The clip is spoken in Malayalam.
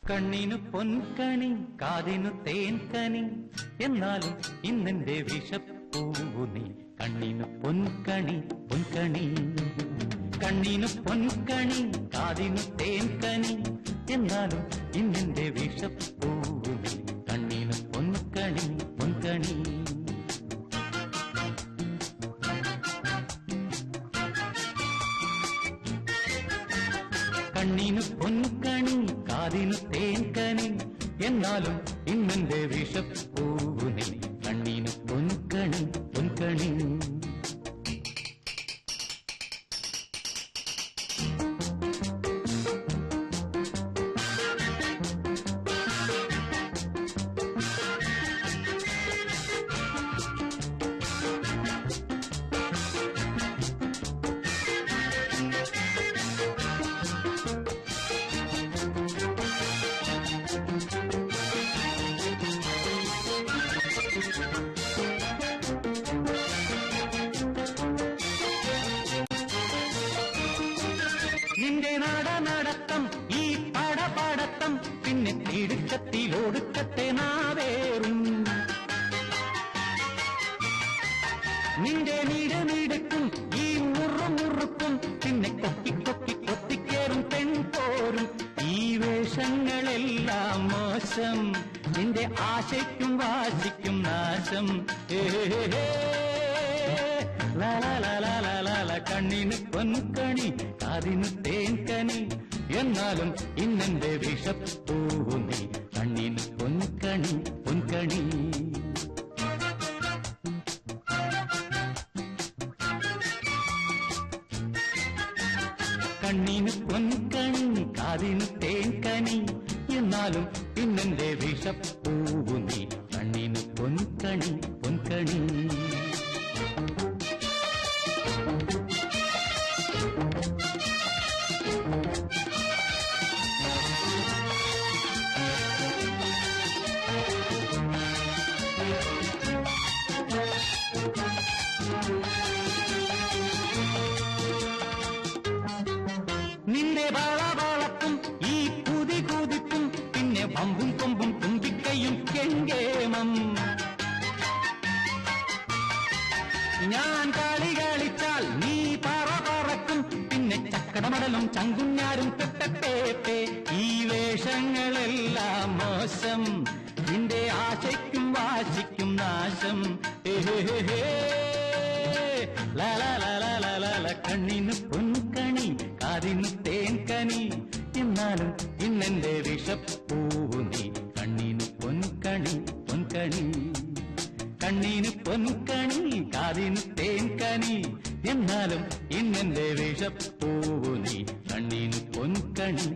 കണ്ണിനു പൊൻകണി കാതിനു തേൻകനി എന്നാലും ഇന്നെന്റെ വിഷപ്പൂവു നീ. കണ്ണിനു പൊൻകണി പൊൻകണി, കണ്ണിനു പൊൻകണി കാതിനു തേൻകനി എന്നാലും ഇന്നെന്റെ വിഷപ്പൂവു നീ. കണ്ണിനു പൊൻകണി പൊൻകണി. കണ്ണിനു പൊൻകണി കാതിനു തേൻകനി എന്നാലും ഇന്നെന്റെ വിഷപ്പൂവു നീ. കണ്ണിനു പൊൻകണി പൊൻകണി. നിന്റെ നടനടത്തം ഈ പടപടത്തം പിന്നെ തിടുക്കത്തിലൊടുക്കത്തെ നാവേറും. നിന്റെ നിടനിടുക്കും ഈ മുറുമുറുക്കും പിന്നെ കൊത്തി കൊത്തി കൊത്തിക്കേറും പെൺപോരും. ഈ വേഷങ്ങളെല്ലാം മോശം, നിന്റെ ആശയ്ക്കും വാശിക്കും നാശം. കണ്ണിന് പൊൻകണി കാതിന് തേൻകനി എന്നാലും ഇന്നെന്റെ വിഷപ്പൂവു നീ. കണ്ണിന് പൊൻകണി പൊൻകണി. കണ്ണിന് പൊൻകണി കാതിന് തേൻകനി എന്നാലും ഇന്നെന്റെ വിഷപ്പൂവു നീ. കണ്ണിന് പൊൻകണി പൊൻകണി. നിന്റെ വളവളപ്പും ഈ കുതി കുതിപ്പും പിന്നെ വമ്പും കൊമ്പും തുമ്പിക്കയും കെങ്കേമം. ഞാൻ കളി കളിച്ചാൽ നീ പറ പറക്കും പിന്നെ ചക്കടമടലും ചങ്കുഞ്ഞാരും പെട്ടേ. ഈ വേഷങ്ങളെല്ലാം മോശം, നിന്റെ ആശയ്ക്കും വാശിക്കും നാശം. കണ്ണിന് പൊൻകണി കാതിന് തേൻകനി എന്നാലും ഇന്നെന്റെ വിഷപ്പൂവു നീ. കണ്ണിന് പൊൻകണി പൊൻകണി. കണ്ണിന് പൊൻകണി കാതിന് തേൻകനി എന്നാലും ഇന്നെന്റെ വിഷപ്പൂവു നീ. കണ്ണിന് പൊൻകണി